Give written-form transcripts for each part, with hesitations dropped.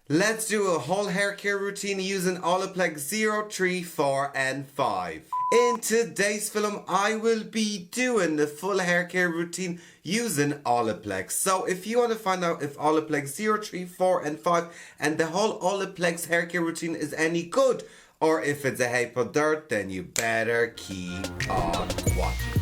Let's do a whole hair care routine using Olaplex 0, 3, 4 and 5. In today's film, I will be doing the full hair care routine using Olaplex. So if you want to find out if Olaplex 0, 3, 4 and 5 and the whole Olaplex hair care routine is any good, or if it's a heap of dirt, then you better keep on watching.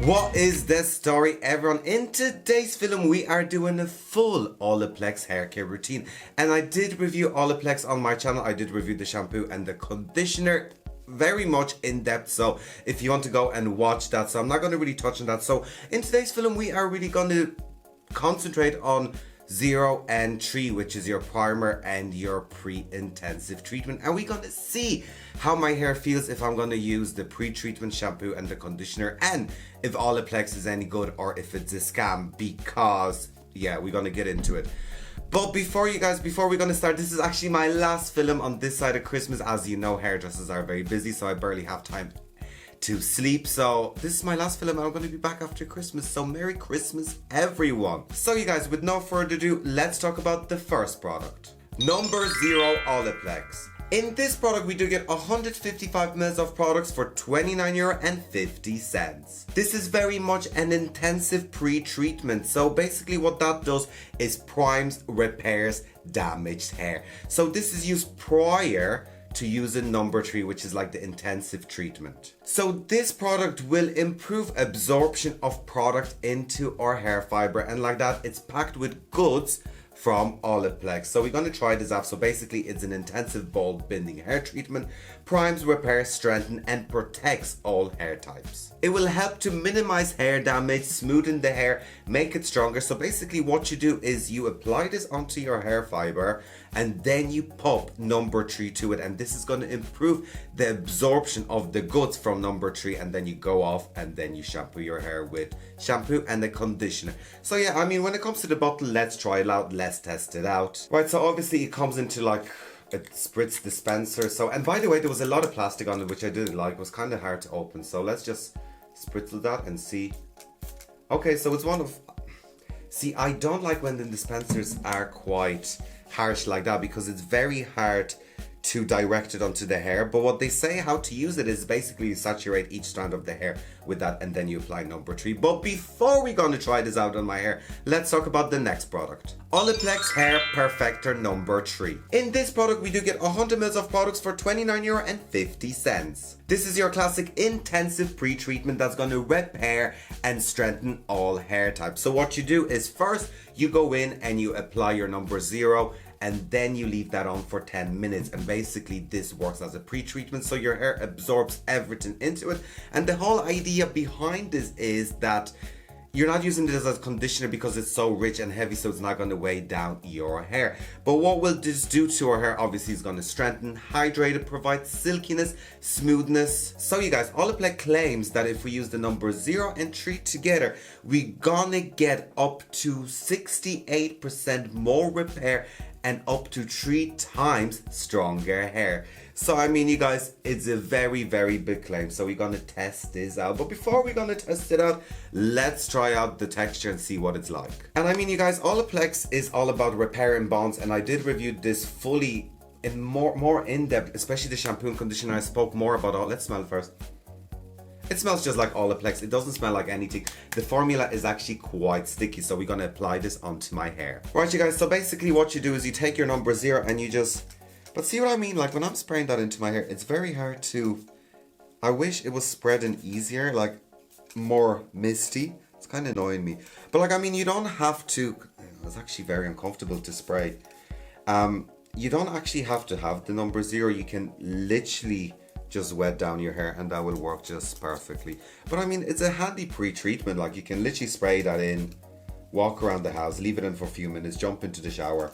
What is the story, everyone? In today's film, we are doing a full Olaplex hair care routine. And I did review Olaplex on my channel. I did review the shampoo and the conditioner very much in depth. So if you want to go and watch that, so I'm not going to really touch on that. So in today's film, we are really going to concentrate on 0 and 3, which is your primer and your pre-intensive treatment, and we're gonna see how my hair feels if I'm gonna use the pre-treatment shampoo and the conditioner, and if Olaplex is any good or if it's a scam, because yeah, we're gonna get into it. But before we're gonna start, this is actually my last film on this side of Christmas. As you know, hairdressers are very busy, so I barely have time to sleep. So this is my last film and I'm going to be back after Christmas. So Merry Christmas, everyone. So you guys, with no further ado, let's talk about the first product. Number 0, Olaplex. In this product, we do get 155 ml of products for €29.50. This is very much an intensive pre-treatment. So basically what that does is primes, repairs damaged hair. So this is used prior to using number 3, which is like the intensive treatment. So this product will improve absorption of product into our hair fiber, and like that, it's packed with goods from Olaplex. So we're going to try this out. So basically it's an intensive bald bending hair treatment, primes, repairs, strengthens and protects all hair types. It will help to minimize hair damage, smoothen the hair, make it stronger. So basically what you do is you apply this onto your hair fiber and then you pop number 3 to it, and this is going to improve the absorption of the goods from number 3, and then you go off and then you shampoo your hair with shampoo and a conditioner. So yeah, I mean, when it comes to the bottle, let's try it out, let's test it out. Right, so obviously it comes into like a spritz dispenser. So, and by the way, there was a lot of plastic on it, which I didn't like. It was kind of hard to open. So let's just spritzel that and see. Okay, so it's one of... See, I don't like when the dispensers are quite harsh like that, because it's very hard to direct it onto the hair. But what they say how to use it is basically you saturate each strand of the hair with that and then you apply number 3. But before we're going to try this out on my hair, let's talk about the next product. Olaplex Hair Perfector number 3. In this product, we do get 100 ml of products for €29.50. This is your classic intensive pre-treatment that's going to repair and strengthen all hair types. So what you do is first you go in and you apply your number 0, and then you leave that on for 10 minutes, and basically this works as a pre-treatment, so your hair absorbs everything into it. And the whole idea behind this is that you're not using this as a conditioner because it's so rich and heavy, so it's not going to weigh down your hair. But what will this do to our hair? Obviously, it's going to strengthen, hydrate it, provide silkiness, smoothness. So you guys, Olaplex claims that if we use the number 0 and 3 together, we're gonna get up to 68% more repair and up to 3 times stronger hair. So I mean, you guys, it's a very, very big claim. So we're gonna test this out. But before we're gonna test it out, let's try out the texture and see what it's like. And I mean, you guys, Olaplex is all about repairing bonds, and I did review this fully in more in depth, especially the shampoo and conditioner. I spoke more about all. Let's smell it first. It smells just like Olaplex. It doesn't smell like anything. The formula is actually quite sticky, so we're gonna apply this onto my hair. Right, you guys, so basically what you do is you take your number 0 and you just... But see what I mean? Like when I'm spraying that into my hair, it's very hard to... I wish it was spreading easier, like more misty. It's kind of annoying me. But like, I mean, you don't have to... It's actually very uncomfortable to spray. You don't actually have to have the number 0. You can literally just wet down your hair and that will work just perfectly. But I mean, it's a handy pre-treatment. Like you can literally spray that in, walk around the house, leave it in for a few minutes, jump into the shower.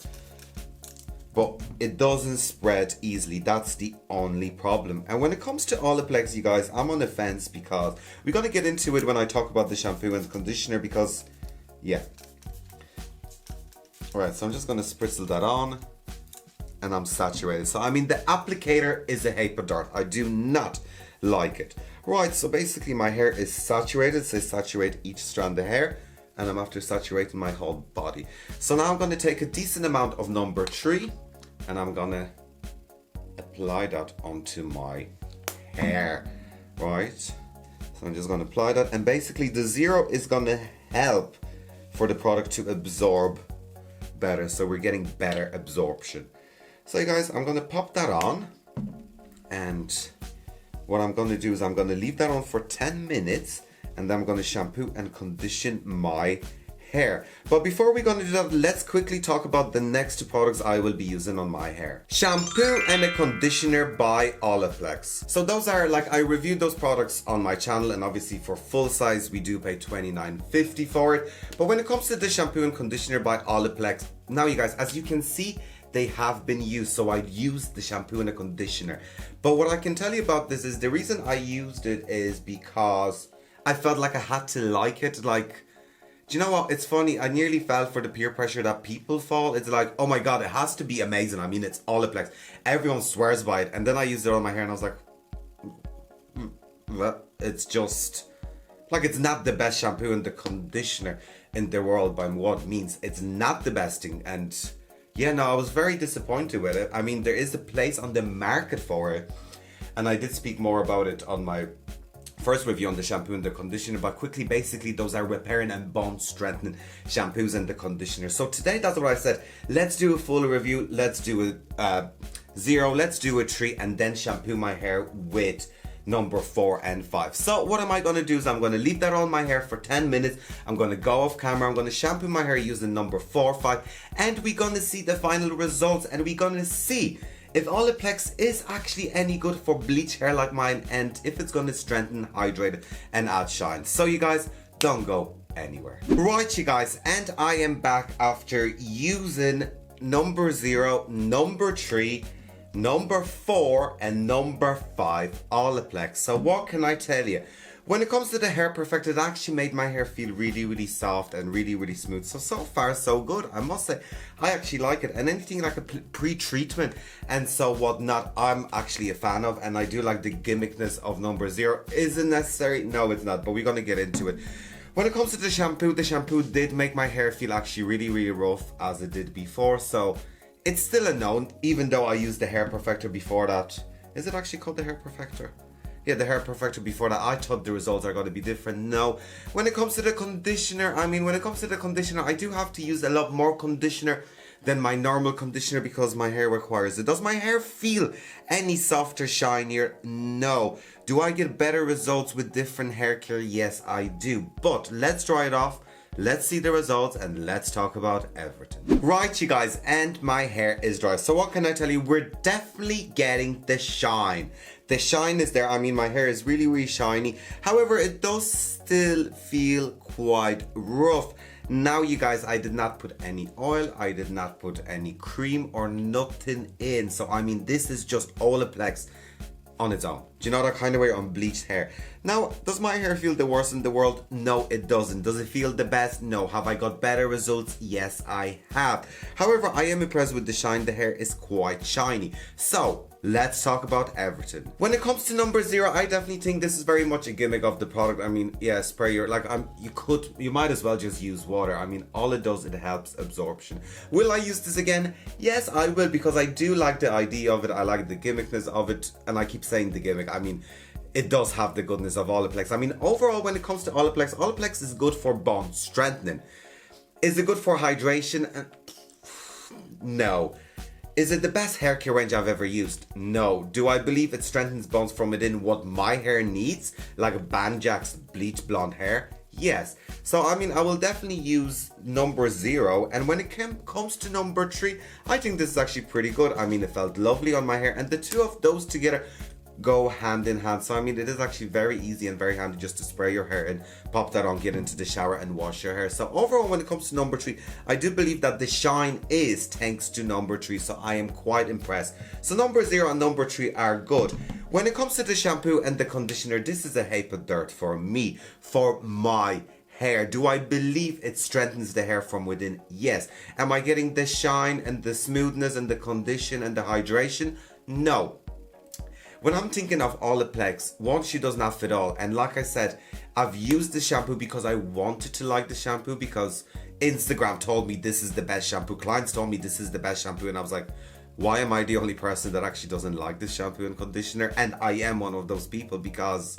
But it doesn't spread easily. That's the only problem. And when it comes to Olaplex, you guys, I'm on the fence because we're going to get into it when I talk about the shampoo and the conditioner, because yeah. Alright, so I'm just going to spritzel that on. And I'm saturated. So I mean, the applicator is a heap of dirt. I do not like it. Right, so basically my hair is saturated. So I saturate each strand of hair. and I'm after saturating my whole body. So now I'm going to take a decent amount of number 3 and I'm going to apply that onto my hair, right? So I'm just going to apply that, and basically the 0 is going to help for the product to absorb better, so we're getting better absorption. So you guys, I'm going to pop that on, and what I'm going to do is I'm going to leave that on for 10 minutes and then I'm going to shampoo and condition my hair. But before we're going to do that, let's quickly talk about the next 2 products I will be using on my hair. Shampoo and a conditioner by Olaplex. So those are, like, I reviewed those products on my channel, and obviously for full size we do pay $29.50 for it. But when it comes to the shampoo and conditioner by Olaplex, now you guys, as you can see, they have been used, so I used the shampoo and the conditioner. But what I can tell you about this is the reason I used it is because I felt like I had to like it. Like, do you know what? It's funny. I nearly fell for the peer pressure that people fall. It's like, oh my god, it has to be amazing. I mean, it's Olaplex. Everyone swears by it. And then I used it on my hair and I was like, well, it's just, like, it's not the best shampoo and the conditioner in the world by what means. It's not the best thing. And yeah, no, I was very disappointed with it. I mean, there is a place on the market for it. And I did speak more about it on my first review on the shampoo and the conditioner, but quickly, basically those are repairing and bone strengthening shampoos and the conditioner. So today, that's what I said. Let's do a full review. Let's do a 0, let's do a 3, and then shampoo my hair with number 4 and 5. So what am I going to do is I'm going to leave that on my hair for 10 minutes. I'm going to go off camera. I'm going to shampoo my hair using number 4, 5, and we're going to see the final results, and we're going to see if Olaplex is actually any good for bleach hair like mine, and if it's going to strengthen, hydrate, and add shine. So you guys, don't go anywhere. Right, you guys, and I am back after using number 0, number 3, number 4, and number 5 Olaplex. So what can I tell you? When it comes to the hair perfect, it actually made my hair feel really, really soft and really, really smooth. So far, so good. I must say, I actually like it. And anything like a pre-treatment and so whatnot, I'm actually a fan of. And I do like the gimmickness of number 0. Is it necessary? No, it's not. But we're going to get into it. When it comes to the shampoo did make my hair feel actually really, really rough as it did before. So it's still a no, even though I used the hair perfector before that. Is it actually called the hair perfector? Yeah, the hair perfector before that. I thought the results are going to be different. No. When it comes to the conditioner, I do have to use a lot more conditioner than my normal conditioner because my hair requires it. Does my hair feel any softer, shinier? No. Do I get better results with different hair care? Yes, I do. But let's dry it off. Let's see the results and let's talk about everything. Right, you guys, and my hair is dry. So what can I tell you? We're definitely getting the shine. The shine is there. I mean, my hair is really, really shiny. However, it does still feel quite rough. Now, you guys, I did not put any oil. I did not put any cream or nothing in. So, I mean, this is just Olaplex on its own. Do you know that kind of way on bleached hair? Now, does my hair feel the worst in the world? No, it doesn't. Does it feel the best? No. Have I got better results? Yes, I have. However, I am impressed with the shine. The hair is quite shiny. So, let's talk about everything. When it comes to number 0, I definitely think this is very much a gimmick of the product. I mean, yeah, spray your, like, you might as well just use water. I mean, all it does, it helps absorption. Will I use this again? Yes, I will, because I do like the idea of it. I like the gimmickness of it, and I keep saying the gimmick. I mean, it does have the goodness of Olaplex. I mean, overall, when it comes to Olaplex, Olaplex is good for bone strengthening. Is it good for hydration? No. Is it the best hair care range I've ever used? No. Do I believe it strengthens bones from within what my hair needs? Like Banjak's bleach blonde hair? Yes. So, I mean, I will definitely use number 0. And when it comes to number 3, I think this is actually pretty good. I mean, it felt lovely on my hair. And the two of those together go hand in hand. So I mean, it is actually very easy and very handy just to spray your hair and pop that on, get into the shower and wash your hair. So overall, when it comes to number 3, I do believe that the shine is thanks to number 3. So I am quite impressed. So number 0 and number 3 are good. When it comes to the shampoo and the conditioner, this is a heap of dirt for me, for my hair. Do I believe it strengthens the hair from within? Yes. Am I getting the shine and the smoothness and the condition and the hydration? No. When I'm thinking of Olaplex, one, she does not fit all. And like I said, I've used the shampoo because I wanted to like the shampoo, because Instagram told me this is the best shampoo. Clients told me this is the best shampoo. And I was like, why am I the only person that actually doesn't like this shampoo and conditioner? And I am one of those people, because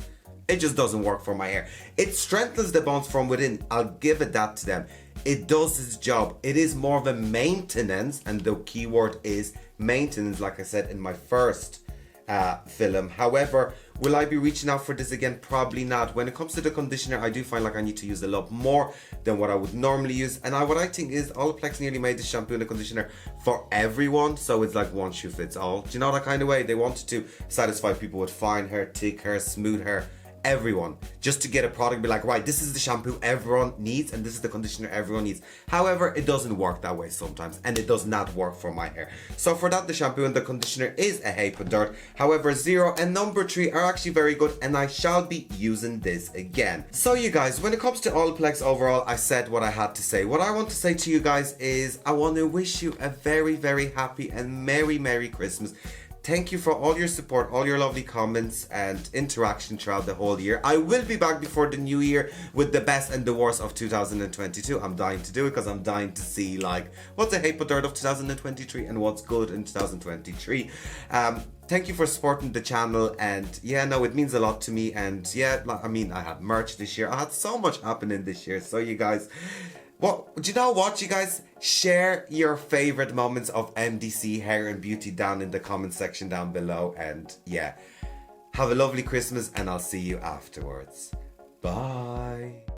it just doesn't work for my hair. It strengthens the bones from within. I'll give it that to them. It does its job. It is more of a maintenance, and the keyword is maintenance, like I said in my first film. However, will I be reaching out for this again? Probably not. When it comes to the conditioner, I do find like I need to use a lot more than what I would normally use. And what I think is Olaplex nearly made the shampoo and the conditioner for everyone. So it's like one shoe fits all. Do you know that kind of way? They wanted to satisfy people with fine hair, thick hair, smooth hair, everyone, just to get a product, be like, right, this is the shampoo everyone needs and this is the conditioner everyone needs. However, it doesn't work that way sometimes, and it does not work for my hair. So for that, the shampoo and the conditioner is a heap of dirt. However, 0 and number 3 are actually very good, and I shall be using this again. So you guys, when it comes to Olaplex overall, I said what I had to say. What I want to say to you guys is I want to wish you a very, very happy and merry Christmas. Thank you for all your support, all your lovely comments and interaction throughout the whole year. I will be back before the new year with the best and the worst of 2022. I'm dying to do it, because I'm dying to see like what's a heap of dirt of 2023 and what's good in 2023. Thank you for supporting the channel, and yeah, no, it means a lot to me. And yeah, I mean, I had merch this year. I had so much happening this year. So you guys, what do you know what, you guys? Share your favorite moments of MDC hair and beauty down in the comment section down below. And yeah, have a lovely Christmas, and I'll see you afterwards. Bye.